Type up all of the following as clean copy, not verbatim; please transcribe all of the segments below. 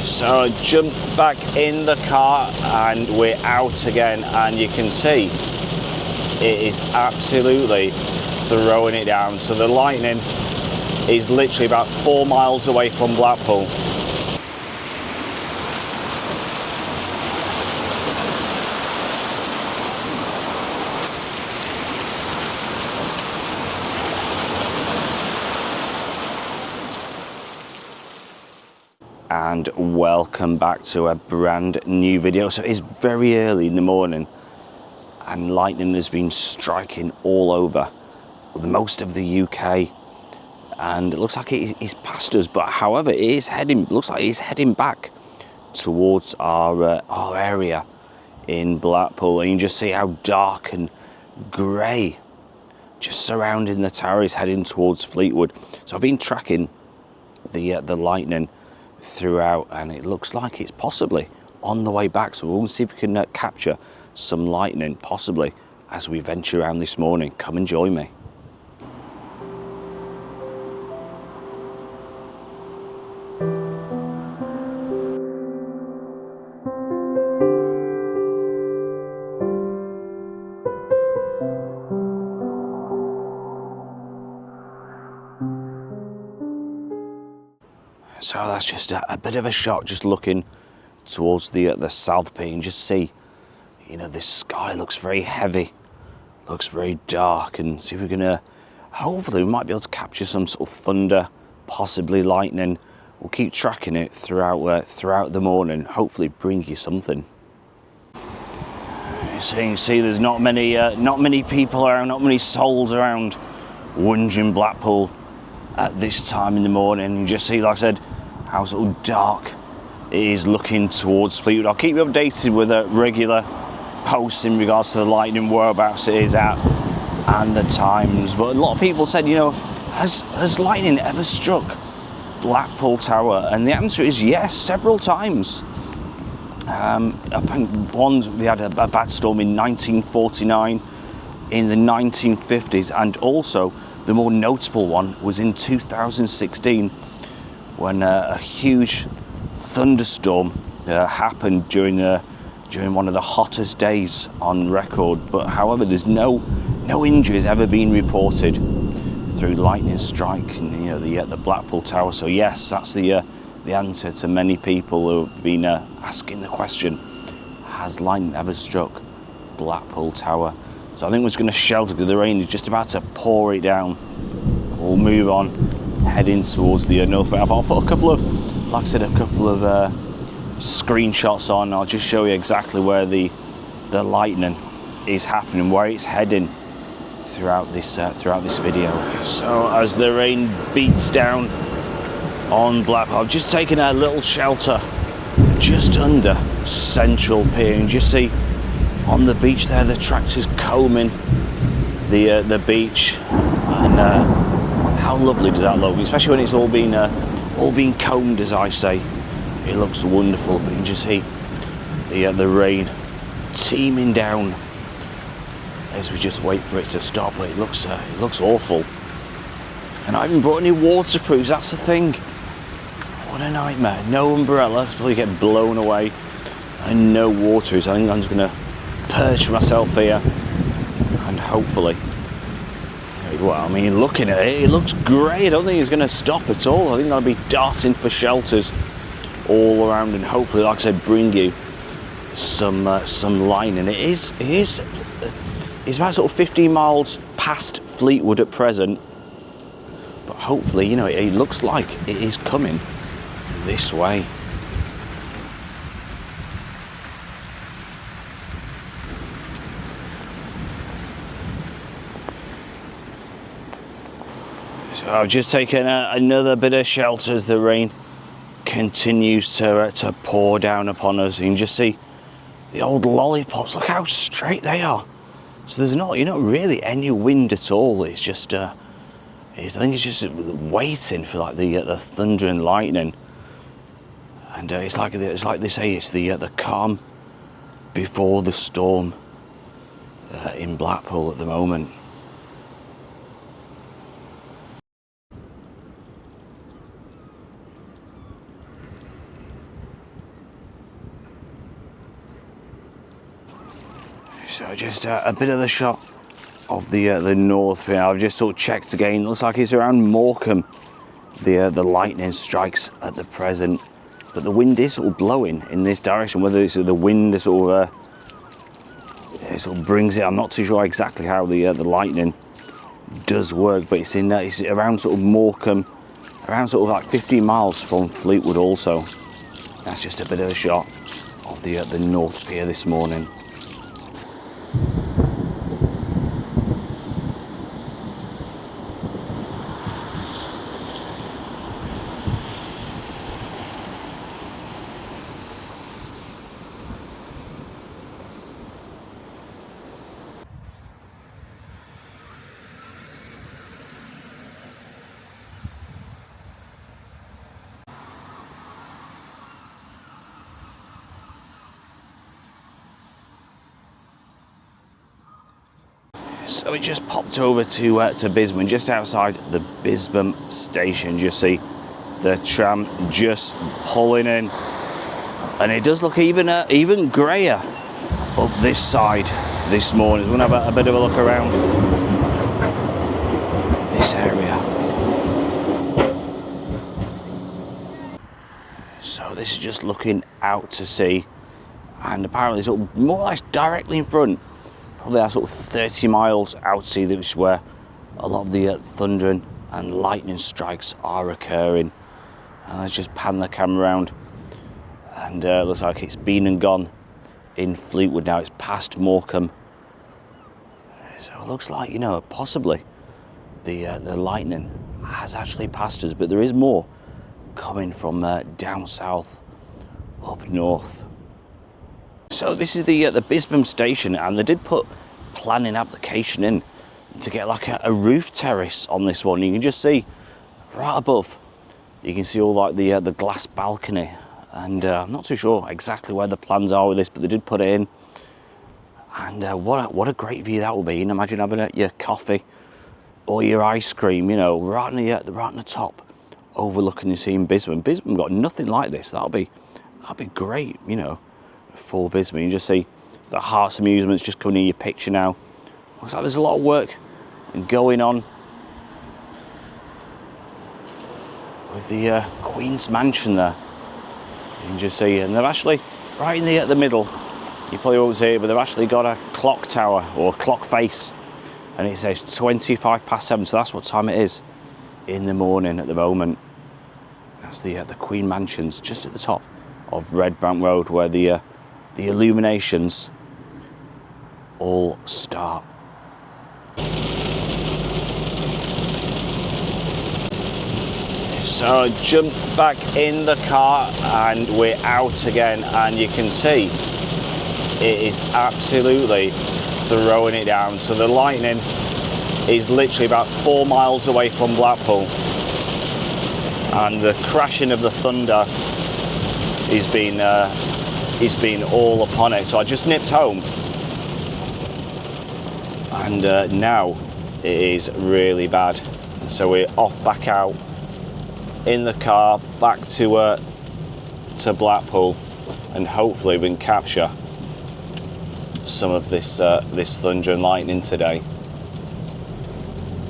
So I jumped back in the car and we're out again, and you can see it is absolutely throwing it down. So the lightning is literally about 4 miles away from Blackpool. And welcome back to a brand new video. So it's very early in the morning and lightning has been striking all over most of the UK, and it looks like it is past us, but however it is heading, looks like it's heading back towards our area in Blackpool. And you can just see how dark and grey just surrounding the tower is heading towards Fleetwood. So I've been tracking the lightning throughout, and it looks like it's possibly on the way back. So we'll see if we can capture some lightning possibly as we venture around this morning. Come and join me. So that's just a bit of a shot, just looking towards the South Peak, and just see, you know, this sky looks very heavy, looks very dark, and see if we can, hopefully we might be able to capture some sort of thunder, possibly lightning. We'll keep tracking it throughout the morning, hopefully bring you something. So you can see there's not many people around, not many souls around wandering Blackpool at this time in the morning. You just see, like I said, how sort of dark it is looking towards Fleetwood. I'll keep you updated with a regular post in regards to the lightning, whereabouts it is at and the times. But a lot of people said, you know, has lightning ever struck Blackpool Tower? And the answer is yes, several times. I think they had a bad storm in 1949, in the 1950s, and also the more notable one was in 2016 when a huge thunderstorm happened during one of the hottest days on record. But however, there's no injuries ever been reported through lightning strike in, you know, the Blackpool Tower. So yes, that's the answer to many people who have been asking the question: has lightning ever struck Blackpool Tower? So I think we're just going to shelter because the rain is just about to pour it down. We'll move on, heading towards the north. I'll put a couple of screenshots on. I'll just show you exactly where the lightning is happening, where it's heading throughout this video. So as the rain beats down on Blackpool, I've just taken a little shelter just under Central Pier, and just see on the beach there the tractors combing the beach, and how lovely does that look, especially when it's all been combed, as I say. It looks wonderful. But you can just see the rain teeming down as we just wait for it to stop. It looks awful, and I haven't brought any waterproofs. That's the thing. What a nightmare. No umbrella, probably get blown away, and no waterproofs. I think I'm just gonna perch myself here, and hopefully, well, I mean, looking at it, it looks great. I don't think it's going to stop at all. I think I'll be darting for shelters all around, and hopefully, like I said, bring you some lightning. It's about sort of 15 miles past Fleetwood at present, but hopefully, you know, it looks like it is coming this way. So I've just taken another bit of shelter as the rain continues to pour down upon us. You can just see the old lollipops. Look how straight they are. So there's not really any wind at all. It's just I think it's just waiting for like the thunder and lightning. And it's like they say, it's the calm before the storm in Blackpool at the moment. So just a bit of the shot of the north here. I've just sort of checked again. Looks like it's around Morecambe. The lightning strikes at the present, but the wind is sort of blowing in this direction. Whether it's the wind that sort of brings it, I'm not too sure exactly how the lightning does work. But it's around sort of Morecambe, around sort of like 15 miles from Fleetwood. Also, that's just a bit of a shot of the North Pier this morning. So we just popped over to Bisbam, just outside the Bisbam station. Just see the tram just pulling in, and it does look even greyer up this side this morning. So we're gonna have a bit of a look around this area. So this is just looking out to sea, and apparently sort of more or less directly in front. Probably are sort of 30 miles out to sea, which is where a lot of the thundering and lightning strikes are occurring. And let's just pan the camera around, and looks like it's been and gone in Fleetwood now. It's past Morecambe, so it looks like, you know, possibly the lightning has actually passed us, but there is more coming from down south, up north. So this is the Bisbam station, and they did put planning application in to get like a roof terrace on this one. You can just see right above, you can see all like the glass balcony, and I'm not too sure exactly where the plans are with this, but they did put it in. And what a great view that will be. And imagine having your coffee or your ice cream, you know, right on the top, overlooking the sea in Bisbam. Bisbam got nothing like this. That'll be great, you know, for Bisbam. You just see the Hearts Amusements just coming in your picture now. Looks like there's a lot of work going on with the Queen's Mansion there. You can just see, and they've actually, right in the middle, you probably won't see it, but they've actually got a clock tower or clock face, and it says 7:25, so that's what time it is in the morning at the moment. That's the Queen Mansions just at the top of Red Bank Road, where the illuminations all start. So jump back in the car and we're out again, and you can see it is absolutely throwing it down. So the lightning is literally about 4 miles away from Blackpool, and the crashing of the thunder is been all upon it. So I just nipped home, and now it is really bad. So we're off back out in the car back to Blackpool, and hopefully we can capture some of this thunder and lightning today.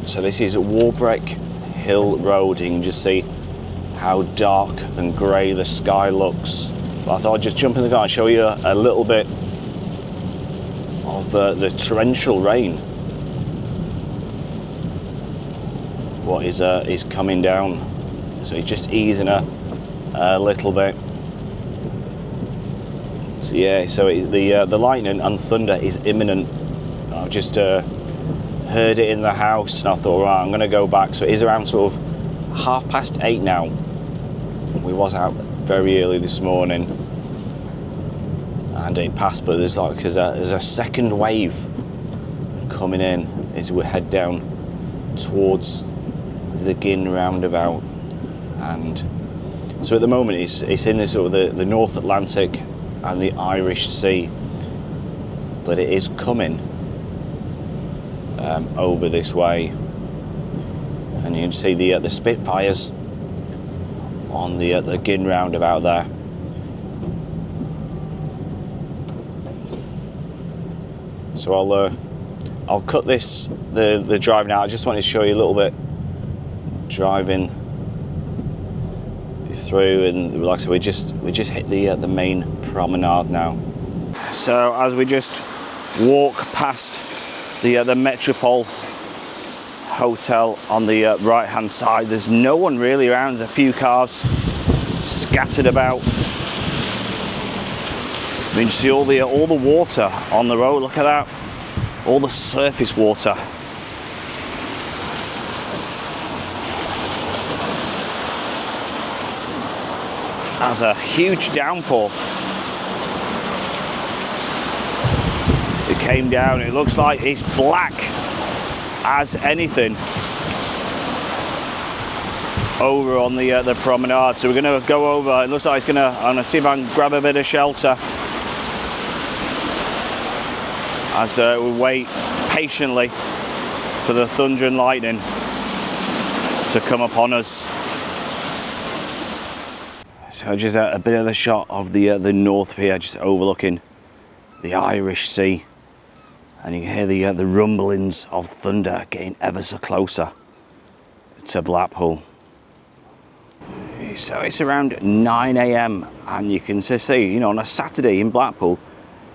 So this is Walbreak Hill Road. You can just see how dark and grey the sky looks. But I thought I'd just jump in the car and show you a little bit of the torrential rain. What is coming down. So it's just easing a little bit. So yeah, so the lightning and thunder is imminent. I've just heard it in the house, and I thought, right, I'm going to go back. So it is around sort of 8:30 now. We was out very early this morning, and it passed. But there's a second wave coming in as we head down towards the Gin roundabout. And so at the moment it's in the sort of the North Atlantic and the Irish Sea, but it is coming over this way, and you can see the Spitfires on the Gin roundabout there. So I'll cut the driving out. I just wanted to show you a little bit driving through, and like I said, we just hit the main promenade now. So as we just walk past the Metropole Hotel on the right hand side, there's no one really around. There's a few cars scattered about. I mean, you see all the water on the road. Look at that, all the surface water. That's a huge downpour. It came down. It looks like it's black as anything over on the promenade. So we're going to go over. It looks like I'm going to see if I can grab a bit of shelter as we wait patiently for the thunder and lightning to come upon us. So just a bit of the shot of the North Pier, just overlooking the Irish Sea, and you can hear the rumblings of thunder getting ever so closer to Blackpool. So it's around 9 AM, and you can just see, you know, on a Saturday in Blackpool,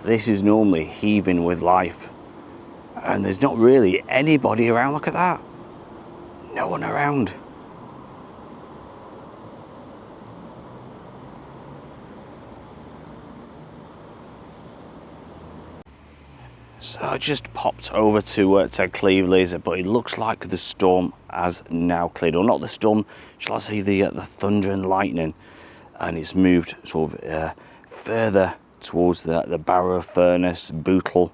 this is normally heaving with life, and there's not really anybody around. Look at that, no one around. So I just popped over to Cleveleys, but it looks like the storm has now cleared, or not the storm, shall I say the thunder and lightning, and it's moved sort of further towards the Barrow Furnace, Bootle,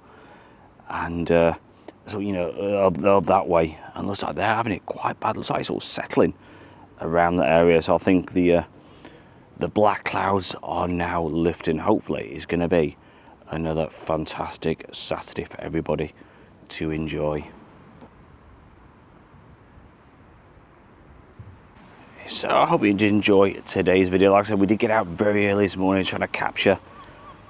and so, you know, up that way, and looks like they're having it quite bad. Looks like it's all settling around the area. So I think the black clouds are now lifting. Hopefully it's going to be another fantastic Saturday for everybody to enjoy. So I hope you did enjoy today's video. Like I said, we did get out very early this morning trying to capture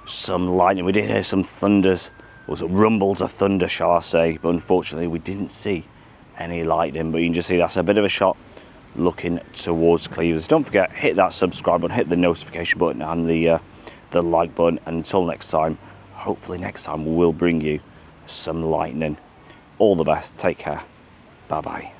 some lightning. We did hear some thunders, or some rumbles of thunder, shall I say, but unfortunately we didn't see any lightning. But you can just see that's a bit of a shot looking towards Cleveland. Don't forget, hit that subscribe button, hit the notification button, and the like button. And until next time, hopefully next time we'll bring you some lightning. All the best. Take care. Bye bye.